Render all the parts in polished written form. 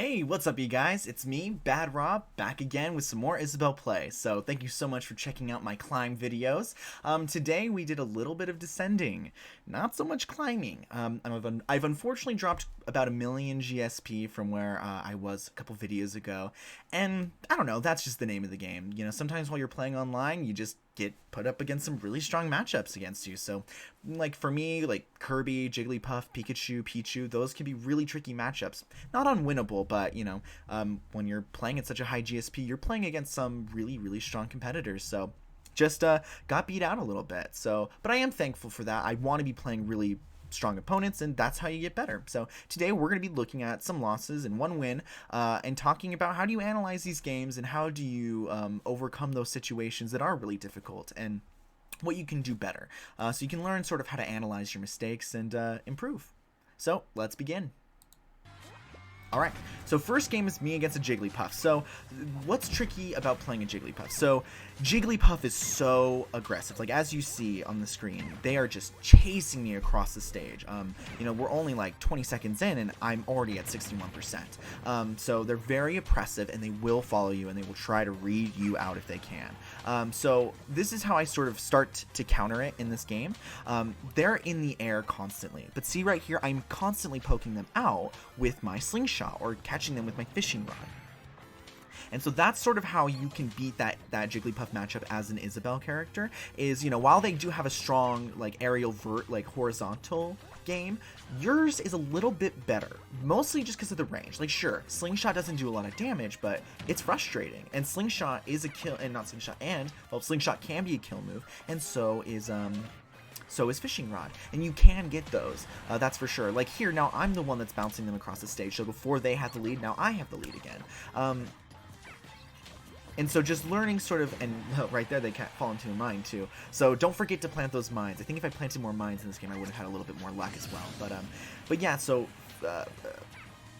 Hey, what's up you guys? It's me, Bad Rob, back again with some more Isabelle play. So thank you so much for checking out my climb videos. Today we did a little bit of descending, not so much climbing. I've unfortunately dropped about 1,000,000 GSP from where I was a couple videos ago. And I don't know, that's just the name of the game. You know, sometimes while you're playing online, you just get put up against some really strong matchups against you. So like for me, like Kirby, Jigglypuff, Pikachu, Pichu, those can be really tricky matchups. Not unwinnable, but you know, when you're playing at such a high GSP, you're playing against some really strong competitors. So just got beat out a little bit. So, but I am thankful for that. I want to be playing really strong opponents, and that's how you get better. So today we're going to be looking at some losses and one win, and talking about how do you analyze these games and how do you overcome those situations that are really difficult and what you can do better. So you can learn sort of how to analyze your mistakes and improve. So let's begin. Alright, so first game is me against a Jigglypuff. So what's tricky about playing a Jigglypuff? So Jigglypuff is so aggressive. Like as you see on the screen, they are just chasing me across the stage. You know, we're only like 20 seconds in and I'm already at 61%. So they're very oppressive and they will follow you and they will try to read you out if they can. So this is how I sort of start to counter it in this game. They're in the air constantly, but see right here, I'm constantly poking them out with my slingshot or catching them with my fishing rod. And so that's sort of how you can beat that Jigglypuff matchup as an Isabelle character, is, you know, while they do have a strong, like, aerial horizontal game, yours is a little bit better, mostly just because of the range. Like, sure, Slingshot doesn't do a lot of damage, but it's frustrating, and Slingshot is a kill, and not Slingshot, and, well, Slingshot can be a kill move, and so is Fishing Rod, and you can get those, that's for sure. Like here, now I'm the one that's bouncing them across the stage, so before they had the lead, now I have the lead again. And so just learning sort of, and right there they can't fall into a mine too, so don't forget to plant those mines. I think if I planted more mines in this game, I would have had a little bit more luck as well, but yeah, so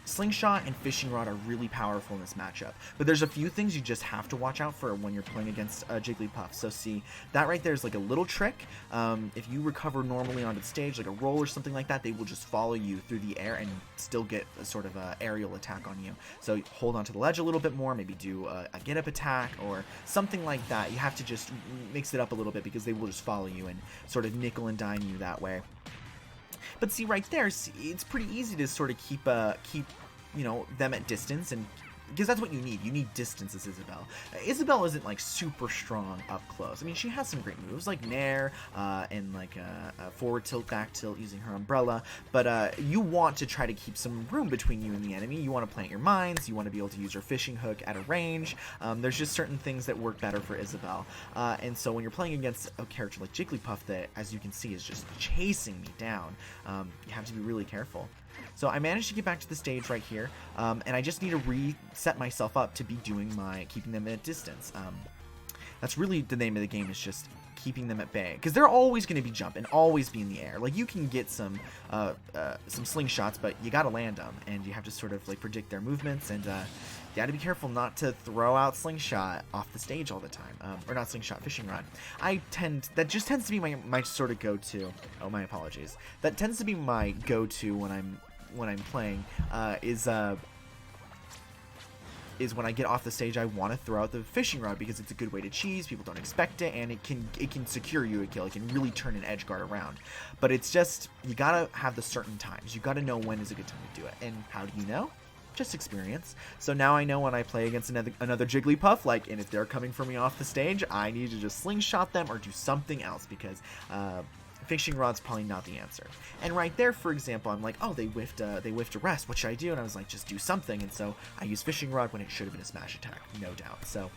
Slingshot and Fishing Rod are really powerful in this matchup, but there's a few things you just have to watch out for when you're playing against Jigglypuff. So see, that right there is like a little trick. If you recover normally onto the stage, like a roll or something like that, they will just follow you through the air and still get a sort of aerial attack on you. So hold on to the ledge a little bit more, maybe do a get up attack or something like that. You have to just mix it up a little bit because they will just follow you and sort of nickel and dime you that way. But see right there, it's pretty easy to sort of keep you know, them at distance, and because that's what you need. You need distance as Isabelle. Isabelle isn't like super strong up close. I mean, she has some great moves like Nair and like forward tilt, back tilt using her umbrella, but you want to try to keep some room between you and the enemy. You want to plant your mines. You want to be able to use your fishing hook at a range. There's just certain things that work better for Isabelle, and so when you're playing against a character like Jigglypuff that, as you can see, is just chasing me down, you have to be really careful. So I managed to get back to the stage right here, and I just need to reset myself up to be doing keeping them at distance. That's really the name of the game, is just keeping them at bay, because they're always going to be jumping, always be in the air. Like, you can get some slingshots, but you got to land them, and you have to sort of like predict their movements, and you got to be careful not to throw out slingshot off the stage all the time, or not slingshot, fishing rod. That just tends to be my sort of go-to. Oh, my apologies. That tends to be my go-to when I'm playing, is when I get off the stage, I want to throw out the fishing rod because it's a good way to cheese. People don't expect it, and it can secure you a kill. It can really turn an edge guard around. But it's just, you gotta have the certain times. You gotta know when is a good time to do it. And how do you know? Just experience. So now I know when I play against another Jigglypuff, like, and if they're coming for me off the stage, I need to just slingshot them or do something else, because fishing rod's probably not the answer. And right there, for example, I'm like, oh, they whiffed a rest. What should I do? And I was like, just do something. And so I used fishing rod when it should have been a smash attack, no doubt. So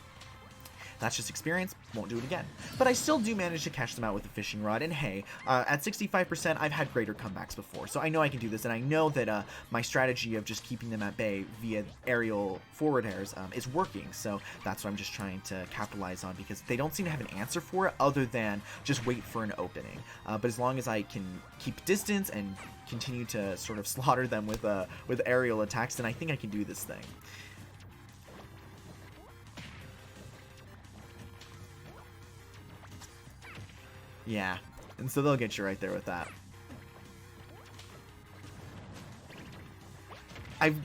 that's just experience. Won't do it again. But I still do manage to catch them out with the fishing rod. And hey, at 65%, I've had greater comebacks before. So I know I can do this. And I know that my strategy of just keeping them at bay via aerial forward airs is working. So that's what I'm just trying to capitalize on, because they don't seem to have an answer for it other than just wait for an opening. But as long as I can keep distance and continue to sort of slaughter them with aerial attacks, then I think I can do this thing. Yeah, and so they'll get you right there with that.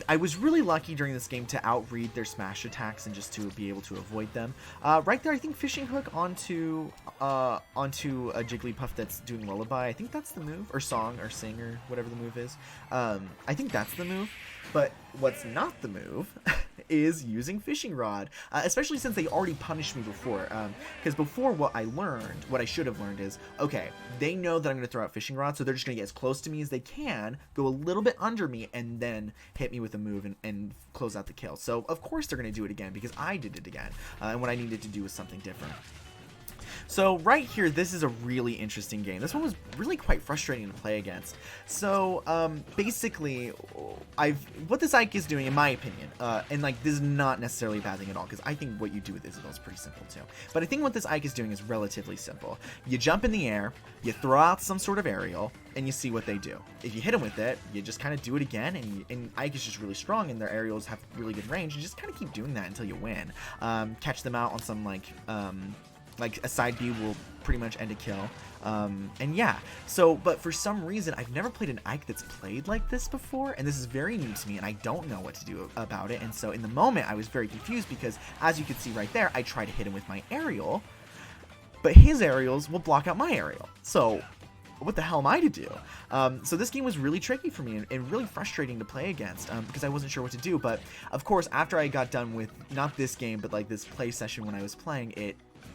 I was really lucky during this game to outread their smash attacks and just to be able to avoid them. Right there, I think fishing hook onto a Jigglypuff that's doing lullaby. I think that's the move, or song, or sing, or whatever the move is. I think that's the move. But what's not the move is using fishing rod, especially since they already punished me before. Because before, what I should have learned is, okay, they know that I'm going to throw out fishing rod, so they're just going to get as close to me as they can, go a little bit under me, and then hit me with a move and close out the kill. So of course they're going to do it again because I did it again, and what I needed to do was something different. So right here, this is a really interesting game. This one was really quite frustrating to play against. So basically, what this Ike is doing, in my opinion, and like this is not necessarily a bad thing at all, because I think what you do with Isabelle is pretty simple too. But I think what this Ike is doing is relatively simple. You jump in the air, you throw out some sort of aerial, and you see what they do. If you hit them with it, you just kind of do it again, and Ike is just really strong, and their aerials have really good range. You just kind of keep doing that until you win. Catch them out on some like a side B will pretty much end a kill. And yeah, so, but for some reason, I've never played an Ike that's played like this before, and this is very new to me, and I don't know what to do about it. And so in the moment, I was very confused because, as you can see right there, I try to hit him with my aerial, but his aerials will block out my aerial. So what the hell am I to do? So this game was really tricky for me and really frustrating to play against, because I wasn't sure what to do. But of course, after I got done with not this game, but like this play session when I was playing,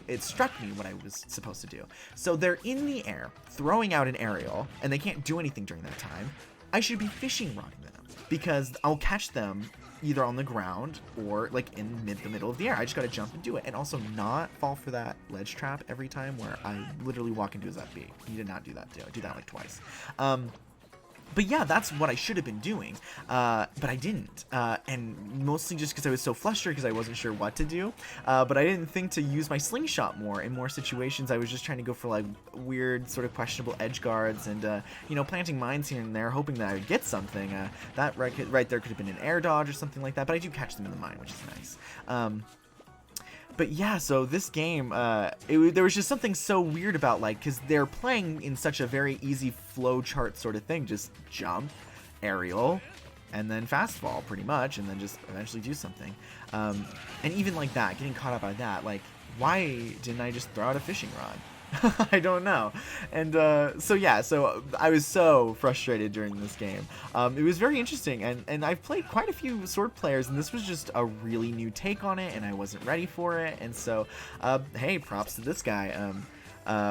it struck me what I was supposed to do. So they're in the air, throwing out an aerial, and they can't do anything during that time. I should be fishing rodding them, because I'll catch them either on the ground or like in the middle of the air. I just gotta jump and do it, and also not fall for that ledge trap every time where I literally walk into his FB. He did not do that, do that like twice. But yeah, that's what I should have been doing, but I didn't, and mostly just because I was so flustered because I wasn't sure what to do, but I didn't think to use my slingshot more. In more situations, I was just trying to go for like weird, sort of questionable edge guards and, you know, planting mines here and there, hoping that I would get something. That right there could have been an air dodge or something like that, but I do catch them in the mine, which is nice. But yeah, so this game, there was just something so weird about, like, because they're playing in such a very easy flow chart sort of thing. Just jump, aerial, and then fast fall, pretty much, and then just eventually do something. And even like that, getting caught up by that, like, why didn't I just throw out a fishing rod? I don't know. And so yeah, so I was so frustrated during this game. It was very interesting, and I've played quite a few sword players, and this was just a really new take on it, and I wasn't ready for it. And so hey, props to this guy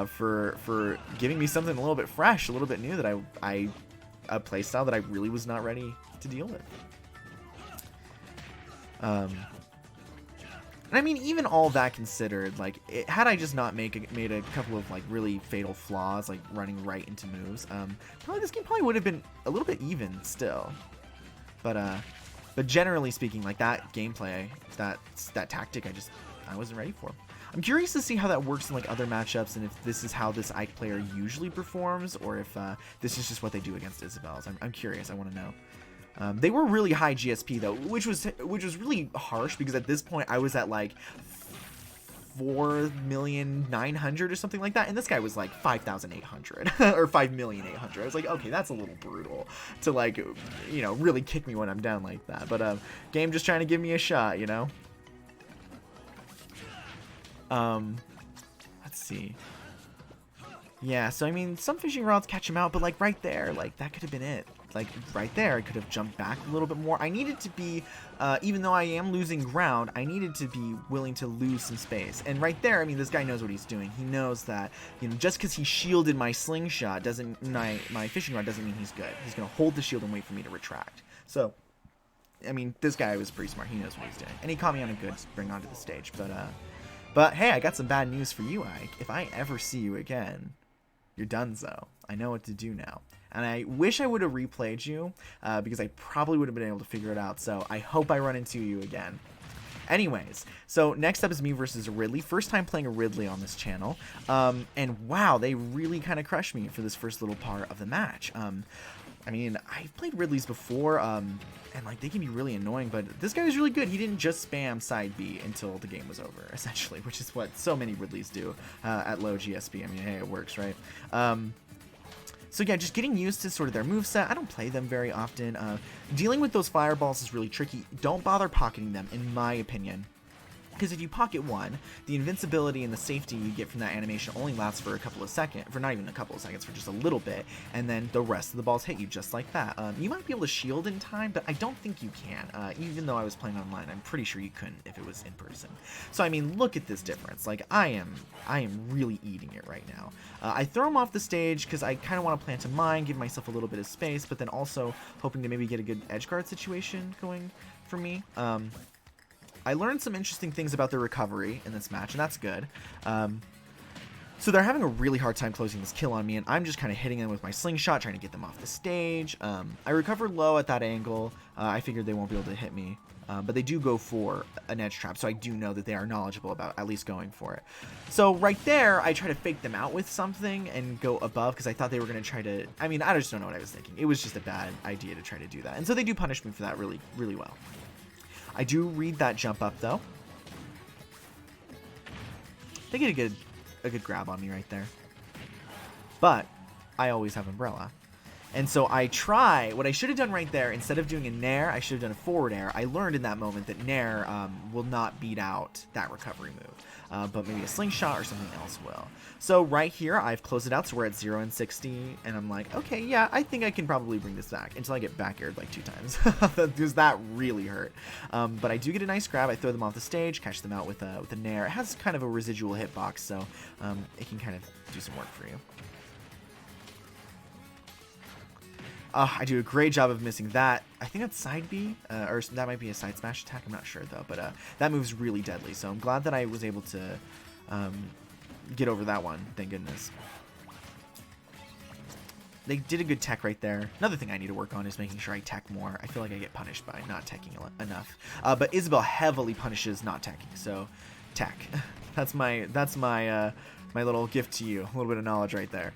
for giving me something a little bit fresh, a little bit new, that a playstyle that I really was not ready to deal with. And I mean, even all that considered, like, had I just not made a couple of like really fatal flaws, like running right into moves, probably this game probably would have been a little bit even still. But generally speaking, like that gameplay, that tactic, I wasn't ready for. I'm curious to see how that works in like other matchups, and if this is how this Ike player usually performs, or if this is just what they do against Isabelle's. I'm curious. I want to know. They were really high GSP though, which was really harsh, because at this point I was at like 4,900,000 or something like that, and this guy was like 5,800 or 5,800,000. I was like, okay, that's a little brutal to, like, you know, really kick me when I'm down like that. But game just trying to give me a shot, you know. Let's see. Yeah, so I mean, some fishing rods catch him out, but like right there, like that could have been it. Like right there, I could have jumped back a little bit more. I needed to be, even though I am losing ground, I needed to be willing to lose some space. And right there, I mean, this guy knows what he's doing. He knows that, you know, just because he shielded my slingshot doesn't, my fishing rod doesn't mean he's good. He's gonna hold the shield and wait for me to retract. So, I mean, this guy was pretty smart. He knows what he's doing, and he caught me on a good bring onto the stage. But hey, I got some bad news for you, Ike. If I ever see you again, you're donezo. I know what to do now. And I wish I would have replayed you, because I probably would have been able to figure it out. So I hope I run into you again. Anyways, so next up is me versus Ridley. First time playing a Ridley on this channel. And wow, they really kind of crushed me for this first little part of the match. I mean, I've played Ridleys before, and like they can be really annoying, but this guy was really good. He didn't just spam side B until the game was over, essentially, which is what so many Ridleys do at low GSP. I mean, hey, it works, right? So yeah, just getting used to sort of their moveset. I don't play them very often. Dealing with those fireballs is really tricky. Don't bother pocketing them, in my opinion. Because if you pocket one, the invincibility and the safety you get from that animation only lasts for a couple of seconds, for not even a couple of seconds, for just a little bit, and then the rest of the balls hit you just like that. You might be able to shield in time, but I don't think you can. Even though I was playing online, I'm pretty sure you couldn't if it was in person. So I mean, look at this difference. Like I am really eating it right now. I throw him off the stage because I kind of want to plant a mine, give myself a little bit of space, but then also hoping to maybe get a good edge guard situation going for me. I learned some interesting things about their recovery in this match, and that's good. So they're having a really hard time closing this kill on me, and I'm just kind of hitting them with my slingshot, trying to get them off the stage. I recovered low at that angle. I figured they won't be able to hit me, but they do go for an edge trap, so I do know that they are knowledgeable about at least going for it. So right there, I try to fake them out with something and go above, because I thought they were going to try to... I mean, I just don't know what I was thinking. It was just a bad idea to try to do that, and so they do punish me for that really, really well. I do read that jump up though. They get a good grab on me right there. But I always have umbrella. And so I try, what I should have done right there, instead of doing a nair, I should have done a forward air. I learned in that moment that nair will not beat out that recovery move. But maybe a slingshot or something else will. So right here, I've closed it out, so we're at 0 and 60, and I'm like, okay, yeah, I think I can probably bring this back, until I get back aired like 2 times, because that really hurt. But I do get a nice grab, I throw them off the stage, catch them out with a nair. It has kind of a residual hitbox, so it can kind of do some work for you. I do a great job of missing that. I think that's side B, or that might be a side smash attack. I'm not sure, though. But that move's really deadly, so I'm glad that I was able to get over that one. Thank goodness. They did a good tech right there. Another thing I need to work on is making sure I tech more. I feel like I get punished by not teching enough. But Isabelle heavily punishes not teching, so tech. That's my my little gift to you. A little bit of knowledge right there.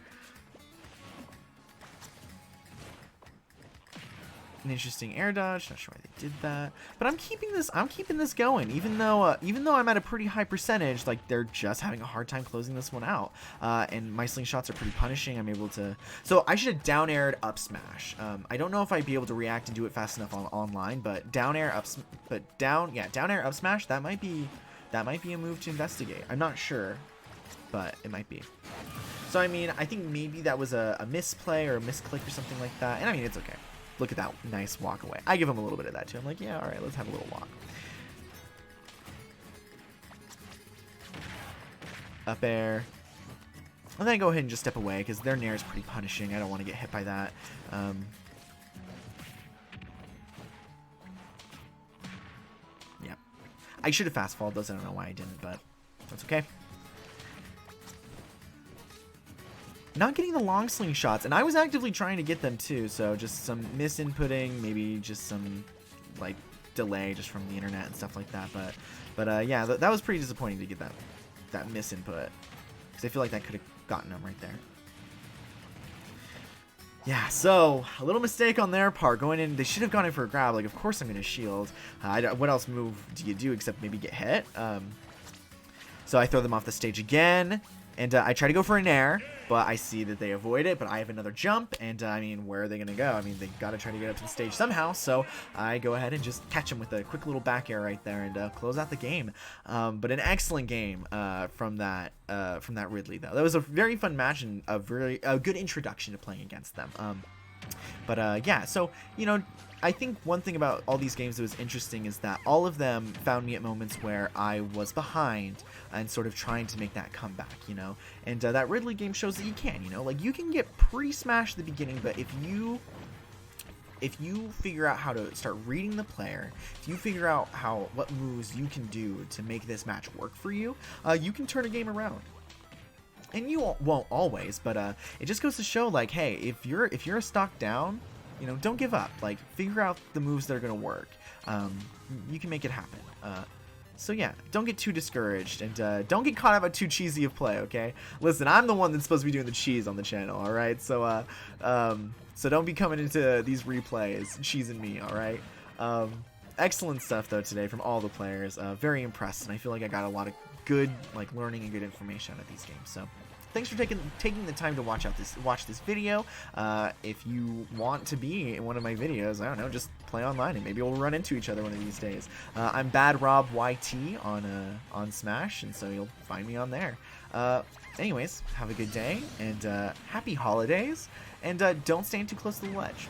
An interesting air dodge. Not sure why they did that, but I'm keeping this going, even though I'm at a pretty high percentage. Like, they're just having a hard time closing this one out, and my slingshots are pretty punishing. I'm able to, so I should have down aired up smash. I don't know if I'd be able to react and do it fast enough online, but down air up smash, that might be a move to investigate. I'm not sure, but it might be. So I mean, I think maybe that was a misplay or a misclick or something like that, and I mean, it's okay. Look at that nice walk away. I give him a little bit of that too. I'm like, yeah, all right, let's have a little walk. Up air. And then I go ahead and just step away because their nair is pretty punishing. I don't want to get hit by that. Yeah. I should have fast followed those. I don't know why I didn't, but that's okay. Not getting the long slingshots, and I was actively trying to get them too, so just some misinputting, maybe just some like delay just from the internet and stuff like that, but yeah, that was pretty disappointing to get that misinput, because I feel like that could have gotten them right there. Yeah, so a little mistake on their part going in. They should have gone in for a grab. Like, of course I'm going to shield. What else move do you do except maybe get hit? So I throw them off the stage again. And I try to go for an air, but I see that they avoid it, but I have another jump, and I mean, where are they going to go? I mean, they got to try to get up to the stage somehow, so I go ahead and just catch them with a quick little back air right there and close out the game. But an excellent game from that Ridley, though. That was a very fun match and a good introduction to playing against them. But yeah, so, you know, I think one thing about all these games that was interesting is that all of them found me at moments where I was behind and sort of trying to make that comeback, you know. And that Ridley game shows that you can, you know, like, you can get pretty smashed at the beginning, but if you figure out how to start reading the player, if you figure out what moves you can do to make this match work for you, you can turn a game around. And you won't always, but it just goes to show, like, hey, if you're a stock down, you know, don't give up. Like, figure out the moves that are going to work. You can make it happen. So yeah, don't get too discouraged, and don't get caught up at too cheesy of play, okay? Listen, I'm the one that's supposed to be doing the cheese on the channel, all right? So so don't be coming into these replays cheesing me, all right? Excellent stuff though today from all the players. Very impressed, and I feel like I got a lot of good, like, learning and good information out of these games. So thanks for taking the time to watch this video. If you want to be in one of my videos, I don't know, just play online and maybe we'll run into each other one of these days. I'm Bad Rob YT on Smash, and so you'll find me on there. Anyways, have a good day and happy holidays, and don't stand too close to the ledge.